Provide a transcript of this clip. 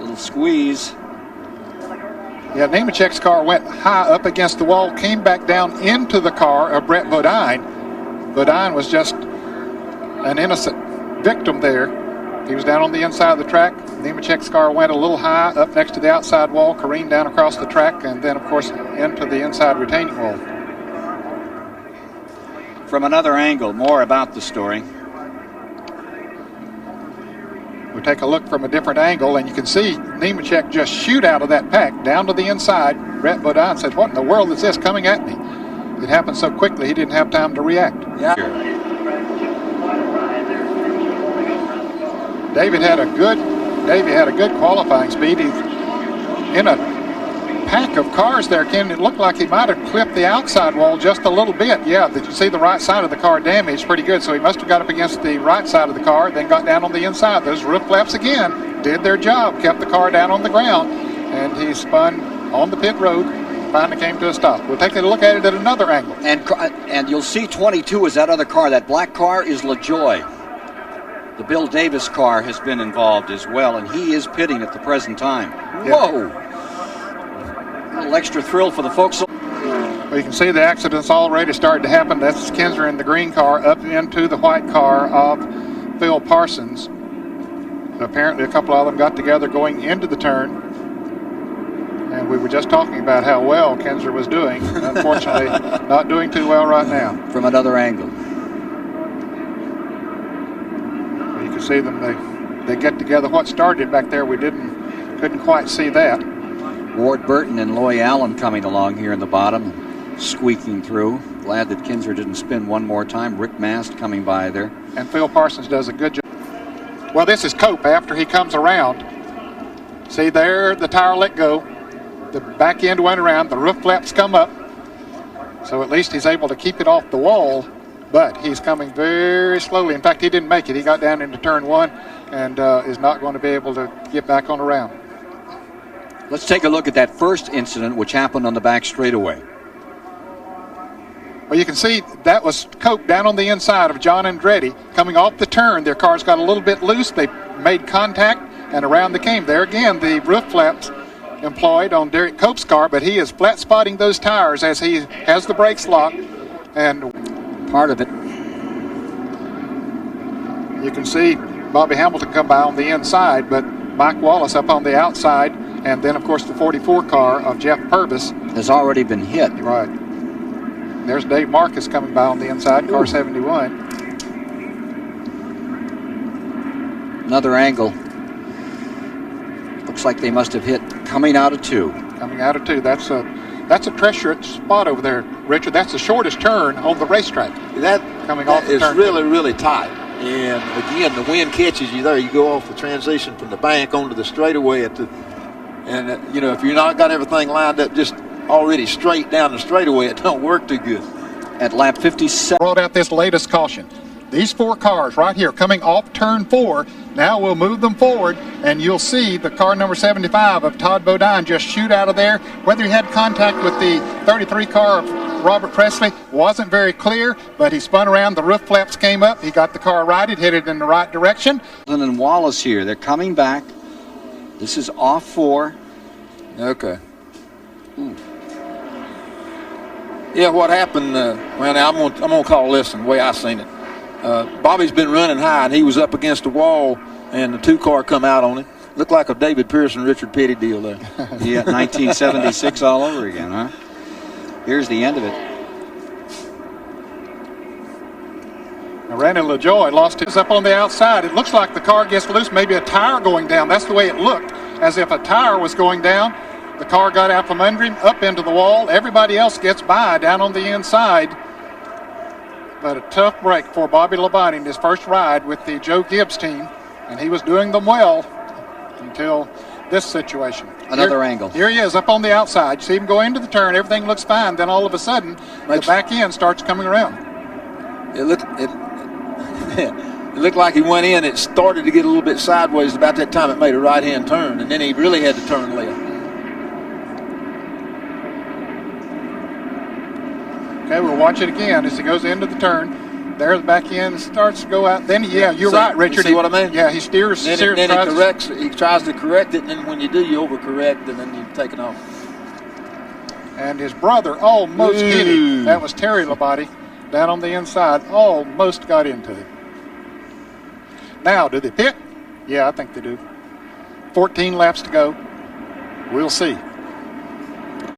Little squeeze. Yeah, Nemechek's car went high up against the wall, came back down into the car of Brett Bodine. Bodine was just an innocent victim there. He was down on the inside of the track. Nemechek's car went a little high up next to the outside wall, careened down across the track, and then, of course, into the inside retaining wall. From another angle, more about the story. We take a look from a different angle, and you can see Nemechek just shoot out of that pack down to the inside. Brett Bodine said, "What in the world is this coming at me?" It happened so quickly he didn't have time to react. Yeah. Davey had a good qualifying speed. He's in a pack of cars there, Ken. It looked like he might have clipped the outside wall just a little bit. Yeah, did you see the right side of the car damaged pretty good? So he must have got up against the right side of the car, then got down on the inside. Those roof flaps again did their job, kept the car down on the ground, and he spun on the pit road, finally came to a stop. We'll take a look at it at another angle. And you'll see 22 is that other car. That black car is LaJoy. The Bill Davis car has been involved as well, and he is pitting at the present time. Yeah. Whoa! A little extra thrill for the folks. Well, you can see the accidents already started to happen. That's Kinzer in the green car up into the white car of Phil Parsons. Apparently a couple of them got together going into the turn. And we were just talking about how well Kinzer was doing. Unfortunately, not doing too well right now. From another angle. You can see them, they get together. What started back there, we couldn't quite see that. Ward Burton and Loy Allen coming along here in the bottom, squeaking through. Glad that Kinzer didn't spin one more time. Rick Mast coming by there. And Phil Parsons does a good job. Well, this is Cope after he comes around. See there, the tire let go. The back end went around. The roof flaps come up. So at least he's able to keep it off the wall. But he's coming very slowly. In fact, he didn't make it. He got down into turn one and is not going to be able to get back on around. Let's take a look at that first incident, which happened on the back straightaway. Well, you can see that was Cope down on the inside of John Andretti coming off the turn. Their cars got a little bit loose. They made contact, and around they came. There again, the roof flaps employed on Derek Cope's car, but he is flat spotting those tires as he has the brakes locked. And part of it, you can see Bobby Hamilton come by on the inside, but Mike Wallace up on the outside. And then, of course, the 44 car of Jeff Purvis has already been hit. Right. There's Dave Marcus coming by on the inside, car 71. Another angle. Looks like they must have hit coming out of two. Coming out of two. That's a treacherous spot over there, Richard. That's the shortest turn on the racetrack. That coming off the turn. It's really, really tight. And again, the wind catches you there. You go off the transition from the bank onto the straightaway at the. And, if you're not got everything lined up just already straight down the straightaway, it don't work too good. At lap 57. Brought out this latest caution. These four cars right here coming off turn 4. Now we'll move them forward, and you'll see the car number 75 of Todd Bodine just shoot out of there. Whether he had contact with the 33 car of Robert Presley wasn't very clear, but he spun around. The roof flaps came up. He got the car righted, hit it in the right direction. And Wallace here. They're coming back. This is off 4. Okay. Yeah, what happened, well, now I'm gonna call this the way I seen it. Bobby's been running high, and he was up against the wall, and the two car come out on him. Looked like a David Pearson, Richard Petty deal there. Yeah, 1976 all over again, huh? Here's the end of it. Now, Randy LaJoy lost his up on the outside. It looks like the car gets loose, maybe a tire going down. That's the way it looked, as if a tire was going down. The car got out from under him, up into the wall. Everybody else gets by down on the inside. But a tough break for Bobby Labonte in his first ride with the Joe Gibbs team. And he was doing them well until this situation. Another angle. Here he is up on the outside. You see him go into the turn. Everything looks fine. Then all of a sudden, the back end starts coming around. It looked like he went in. It started to get a little bit sideways. About that time, it made a right-hand turn, and then he really had to turn left. Okay, we'll watch it again as he goes into the turn. There's the back end, starts to go out. Then, yeah, you're right, Richard. You see what I mean? Yeah, he steers. Then he tries to correct it, and then when you do, you overcorrect, and then you take it off. And his brother almost hit him. That was Terry Labate down on the inside, almost got into him. Now, do they pit? Yeah, I think they do. 14 laps to go. We'll see.